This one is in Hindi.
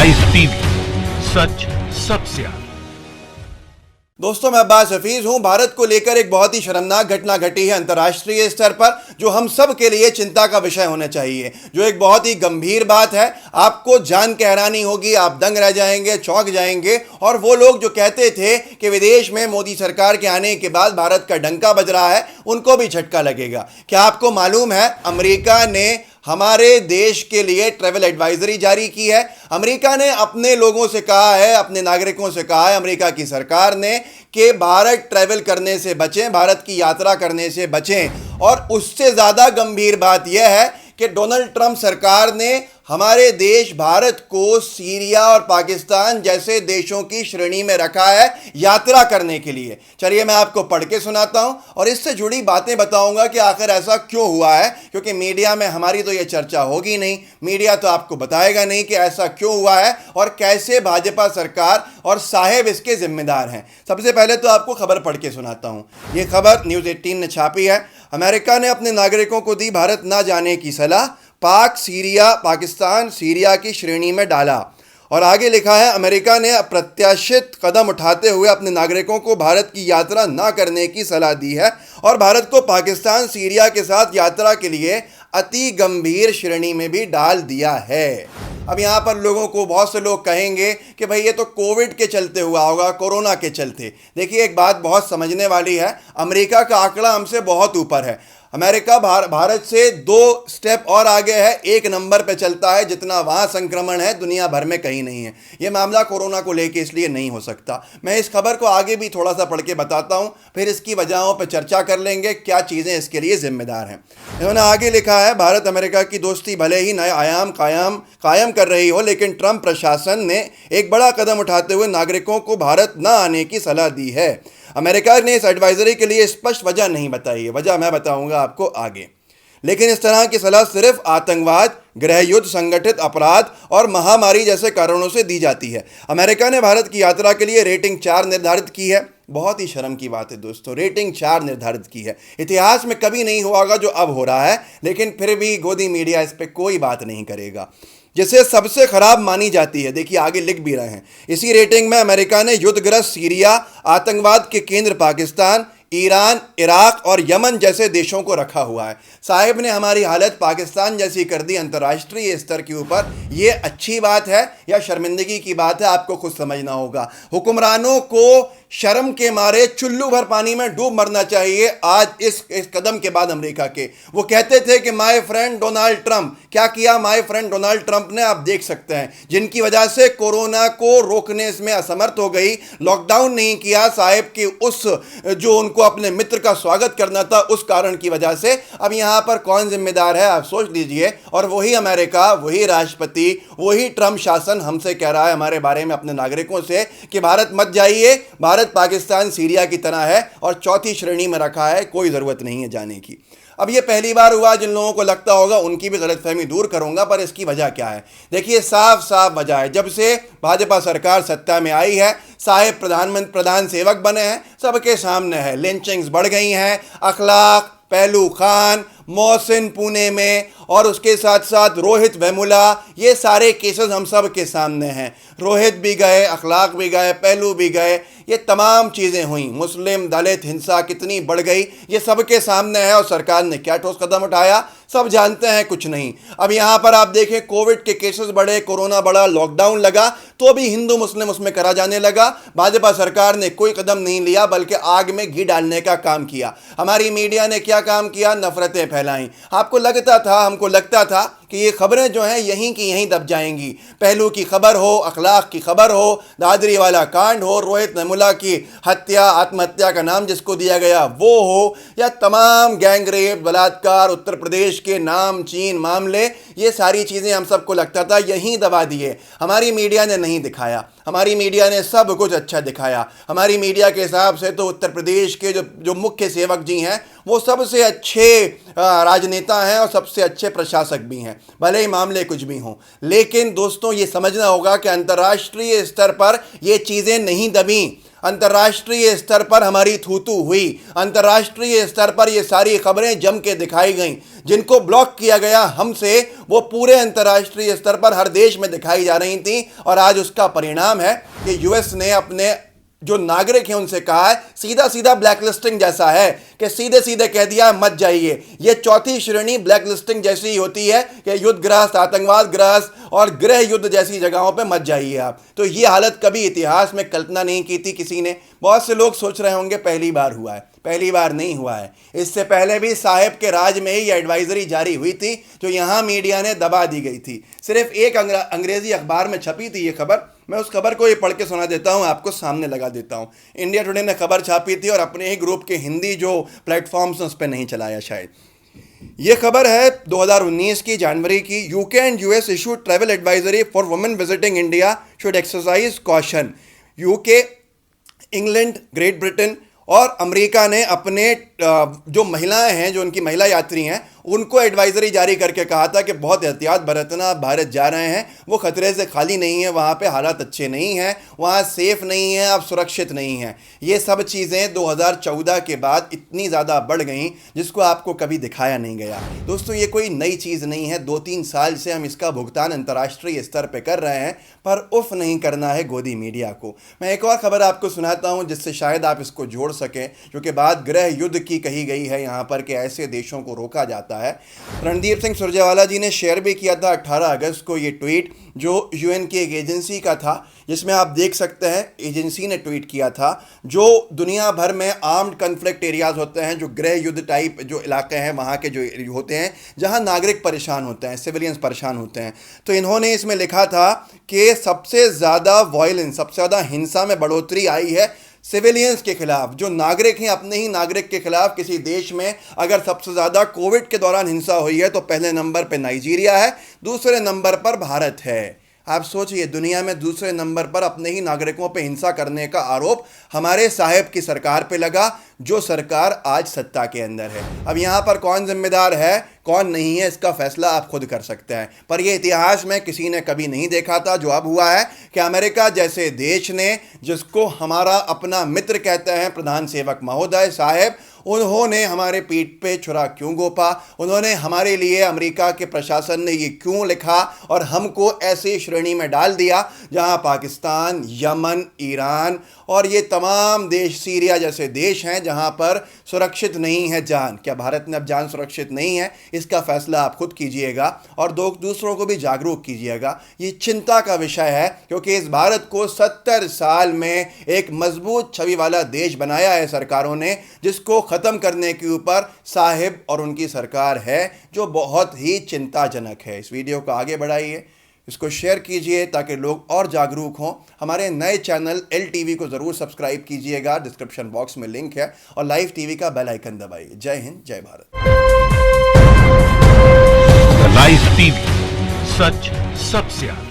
राइस टीवी, सच सबसे आगे। दोस्तों, मैं अब्बास हफीज हूं। भारत को लेकर एक बहुत ही शर्मनाक घटना घटी है अंतर्राष्ट्रीय स्तर पर, जो हम सब के लिए चिंता का विषय होना चाहिए, जो एक बहुत ही गंभीर बात है। आपको जान के हैरानी होगी, आप दंग रह जाएंगे, चौंक जाएंगे। और वो लोग जो कहते थे कि विदेश में मोदी सरकार के आने के बाद भारत का डंका बज रहा है, उनको भी झटका लगेगा। क्या आपको मालूम है, अमेरिका ने हमारे देश के लिए ट्रैवल एडवाइजरी जारी की है। अमेरिका ने अपने लोगों से कहा है, अपने नागरिकों से कहा है, अमेरिका की सरकार ने, कि भारत ट्रैवल करने से बचें, भारत की यात्रा करने से बचें। और उससे ज़्यादा गंभीर बात यह है कि डोनाल्ड ट्रंप सरकार ने हमारे देश भारत को सीरिया और पाकिस्तान जैसे देशों की श्रेणी में रखा है यात्रा करने के लिए। चलिए मैं आपको पढ़ के सुनाता हूं और इससे जुड़ी बातें बताऊंगा कि आखिर ऐसा क्यों हुआ है, क्योंकि मीडिया में हमारी तो ये चर्चा होगी नहीं, मीडिया तो आपको बताएगा नहीं कि ऐसा क्यों हुआ है और कैसे भाजपा सरकार और साहेब इसके जिम्मेदार हैं। सबसे पहले तो आपको खबर पढ़ के सुनाता हूं। ये खबर न्यूज़ 18 ने छापी है। अमेरिका ने अपने नागरिकों को दी भारत न जाने की सलाह, पाकिस्तान सीरिया की श्रेणी में डाला। और आगे लिखा है, अमेरिका ने अप्रत्याशित कदम उठाते हुए अपने नागरिकों को भारत की यात्रा न करने की सलाह दी है और भारत को पाकिस्तान सीरिया के साथ यात्रा के लिए अति गंभीर श्रेणी में भी डाल दिया है। अब यहाँ पर लोगों को, बहुत से लोग कहेंगे कि भाई ये तो कोविड के चलते हुआ होगा, कोरोना के चलते। देखिए, एक बात बहुत समझने वाली है, अमेरिका का आंकड़ा हमसे बहुत ऊपर है। अमेरिका भारत से 2 स्टेप और आगे है, 1 नंबर पे चलता है। जितना वहाँ संक्रमण है दुनिया भर में कहीं नहीं है। ये मामला कोरोना को लेके इसलिए नहीं हो सकता। मैं इस खबर को आगे भी थोड़ा सा पढ़ के बताता हूँ, फिर इसकी वजहों पे चर्चा कर लेंगे, क्या चीज़ें इसके लिए जिम्मेदार हैं। इन्होंने आगे लिखा है, भारत अमेरिका की दोस्ती भले ही नए आयाम कायम कर रही हो, लेकिन ट्रंप प्रशासन ने एक बड़ा कदम उठाते हुए नागरिकों को भारत न आने की सलाह दी है। अमेरिका ने इस एडवाइजरी के लिए स्पष्ट वजह नहीं बताई है, वजह मैं बताऊंगा आपको आगे। लेकिन इस तरह की सलाह सिर्फ आतंकवाद, गृह युद्ध, संगठित अपराध और महामारी जैसे कारणों से दी जाती है। अमेरिका ने भारत की यात्रा के लिए रेटिंग 4 निर्धारित की है। बहुत ही शर्म की बात है दोस्तों, रेटिंग 4 निर्धारित की है। इतिहास में कभी नहीं हुआ होगा जो अब हो रहा है, लेकिन फिर भी गोदी मीडिया इस पर कोई बात नहीं करेगा, जिसे सबसे खराब मानी जाती है। देखिए आगे लिख भी रहे हैं, इसी रेटिंग में अमेरिका ने युद्धग्रस्त सीरिया, आतंकवाद के केंद्र पाकिस्तान, ईरान, इराक और यमन जैसे देशों को रखा हुआ है। साहिब ने हमारी हालत पाकिस्तान जैसी कर दी अंतर्राष्ट्रीय स्तर के ऊपर। ये अच्छी बात है या शर्मिंदगी की बात है, आपको खुद समझना होगा। हुक्मरानों को शर्म के मारे चुल्लू भर पानी में डूब मरना चाहिए आज इस कदम के बाद अमेरिका के। वो कहते थे कि माय फ्रेंड डोनाल्ड ट्रंप, क्या किया माय फ्रेंड डोनाल्ड ट्रंप ने, आप देख सकते हैं, जिनकी वजह से कोरोना को रोकने में असमर्थ हो गई, लॉकडाउन नहीं किया साहिब की उस, जो उनको अपने मित्र का स्वागत करना था, उस कारण की वजह से। अब यहां पर कौन जिम्मेदार है, आप सोच लीजिए। और वही अमेरिका, वही राष्ट्रपति, वही ट्रंप शासन हमसे कह रहा है हमारे बारे में, अपने नागरिकों से, कि भारत मत जाइए, भारत पाकिस्तान सीरिया की तरह है और चौथी श्रेणी में रखा है, कोई ज़रूरत नहीं है जाने की। अब ये पहली बार हुआ, जिन लोगों को लगता होगा उनकी भी गलतफहमी दूर करूंगा, पर इसकी वजह क्या है? देखिए, साफ साफ वजह है, जब से भाजपा सरकार सत्ता में आई है, साहिब प्रधान सेवक बने हैं, सबके सामने है, लिंचिंग्स बढ़ गई हैं, अखलाक, पहलू खान, मोहसिन पुणे में, और उसके साथ साथ रोहित वेमुला, ये सारे केसेस हम सब के सामने हैं। रोहित भी गए, अखलाक भी गए, पहलू भी गए, ये तमाम चीज़ें हुई। मुस्लिम दलित हिंसा कितनी बढ़ गई, ये सबके सामने है। और सरकार ने क्या ठोस कदम उठाया, सब जानते हैं, कुछ नहीं। अब यहाँ पर आप देखें, कोविड के केसेस बढ़े, कोरोना बढ़ा, लॉकडाउन लगा, तो भी हिंदू मुस्लिम उसमें करा जाने लगा। भाजपा सरकार ने कोई कदम नहीं लिया, बल्कि आग में घी डालने का काम किया। हमारी मीडिया ने क्या काम किया, नफरतें फैलाई। आपको लगता था, हमको लगता था कि ये खबरें जो हैं यहीं की यहीं दब जाएंगी। पहलू की खबर हो, अखलाक की खबर हो, दादरी वाला कांड हो, रोहित वेमुला की हत्या, आत्महत्या का नाम जिसको दिया गया वो हो, या तमाम गैंग रेप, बलात्कार, उत्तर प्रदेश के नामचीन मामले, ये सारी चीज़ें हम सबको लगता था यहीं दबा दिए। हमारी मीडिया ने नहीं दिखाया, हमारी मीडिया ने सब कुछ अच्छा दिखाया। हमारी मीडिया के हिसाब से तो उत्तर प्रदेश के जो मुख्य सेवक जी हैं वो सबसे अच्छे राजनेता हैं और सबसे अच्छे प्रशासक भी हैं। हैं, भले ही मामले कुछ भी हों। लेकिन दोस्तों ये समझना होगा कि अंतर्राष्ट्रीय स्तर पर ये चीज़ें नहीं दबी, अंतर्राष्ट्रीय स्तर पर हमारी थूतू हुई, अंतर्राष्ट्रीय स्तर पर ये सारी खबरें जम के दिखाई गईं। जिनको ब्लॉक किया गया हमसे, वो पूरे अंतर्राष्ट्रीय स्तर पर हर देश में दिखाई जा रही थी। और आज उसका परिणाम है कि यूएस ने अपने जो नागरिक हैं उनसे कहा है, सीधा सीधा ब्लैकलिस्टिंग जैसा है कि सीधे सीधे कह दिया मत जाइए। ये चौथी श्रेणी ब्लैकलिस्टिंग जैसी ही होती है कि युद्धग्रस्त, आतंकवादग्रस्त और गृह युद्ध जैसी जगहों पे मत जाइए आप। तो ये हालत कभी इतिहास में कल्पना नहीं की थी किसी ने। बहुत से लोग सोच रहे होंगे पहली बार हुआ है, पहली बार नहीं हुआ है। इससे पहले भी साहेब के राज में ही एडवाइजरी जारी हुई थी जो यहाँ मीडिया ने दबा दी गई थी। सिर्फ एक अंग्रेजी अखबार में छपी थी ये खबर। मैं उस खबर को ये पढ़ के सुना देता हूँ, आपको सामने लगा देता हूँ। इंडिया टुडे ने खबर छापी थी और अपने ही ग्रुप के हिंदी जो प्लेटफॉर्म्स हैं उस पर नहीं चलाया शायद। ये खबर है 2019 की जनवरी की। UK and US issue travel advisory for women visiting India should exercise caution. UK, England, great Britain और अमेरिका ने अपने जो महिलाएं हैं, जो उनकी महिला यात्री हैं, उनको एडवाइजरी जारी करके कहा था कि बहुत एहतियात बरतना, भारत जा रहे हैं, वो खतरे से खाली नहीं है, वहाँ पे हालात अच्छे नहीं हैं, वहाँ सेफ नहीं है, आप सुरक्षित नहीं हैं। ये सब चीज़ें 2014 के बाद इतनी ज़्यादा बढ़ गई जिसको आपको कभी दिखाया नहीं गया। दोस्तों ये कोई नई चीज़ नहीं है, 2-3 साल से हम इसका भुगतान अंतर्राष्ट्रीय स्तर पर कर रहे हैं, पर उफ नहीं करना है गोदी मीडिया को। मैं एक और ख़बर आपको सुनाता हूँ जिससे शायद आप इसको जोड़ सकें, क्योंकि बात गृह युद्ध की कही गई है यहाँ पर कि ऐसे देशों को रोका जाता है। रणदीप सिंह सुरजेवाला जी ने शेयर भी किया था 18 अगस्त को ये ट्वीट, जो यूएन की एक एजेंसी का था, जिसमें आप देख सकते हैं एजेंसी ने ट्वीट किया था, जो दुनिया भर में आर्म्ड कन्फ्लिक्ट एरियाज होते हैं, जो गृह युद्ध टाइप जो इलाके हैं, वहाँ के जो होते हैं जहाँ नागरिक परेशान होते हैं, सिविलियंस परेशान होते हैं। तो इन्होंने इसमें लिखा था कि सबसे ज़्यादा वायलेंस, सबसे ज़्यादा हिंसा में बढ़ोतरी आई है सिविलियंस के खिलाफ, जो नागरिक हैं, अपने ही नागरिक के खिलाफ। किसी देश में अगर सबसे ज़्यादा कोविड के दौरान हिंसा हुई है तो पहले नंबर पे नाइजीरिया है, दूसरे नंबर पर भारत है। आप सोचिए, दुनिया में दूसरे नंबर पर अपने ही नागरिकों पे हिंसा करने का आरोप हमारे साहेब की सरकार पे लगा, जो सरकार आज सत्ता के अंदर है। अब यहाँ पर कौन जिम्मेदार है, कौन नहीं है, इसका फैसला आप खुद कर सकते हैं। पर ये इतिहास में किसी ने कभी नहीं देखा था जो अब हुआ है कि अमेरिका जैसे देश ने, जिसको हमारा अपना मित्र कहते हैं प्रधान सेवक महोदय साहेब, उन्होंने हमारे पीठ पे छुरा क्यों गोपा, उन्होंने हमारे लिए, अमेरिका के प्रशासन ने ये क्यों लिखा और हमको ऐसी श्रेणी में डाल दिया जहां पाकिस्तान, यमन, ईरान और ये तमाम देश, सीरिया जैसे देश हैं जहां पर सुरक्षित नहीं है जान। क्या भारत में अब जान सुरक्षित नहीं है? इसका फैसला आप खुद कीजिएगा और दूसरों को भी जागरूक कीजिएगा। ये चिंता का विषय है, क्योंकि इस भारत को 70 साल में एक मजबूत छवि वाला देश बनाया है सरकारों ने, जिसको ख़त्म करने के ऊपर साहिब और उनकी सरकार है, जो बहुत ही चिंताजनक है। इस वीडियो को आगे बढ़ाइए, इसको शेयर कीजिए ताकि लोग और जागरूक हों। हमारे नए चैनल LTV को ज़रूर सब्सक्राइब कीजिएगा, डिस्क्रिप्शन बॉक्स में लिंक है, और लाइव टीवी का बेल आइकन दबाइए। जय हिंद, जय भारत। लाइव टीवी, सच सबसे आगे।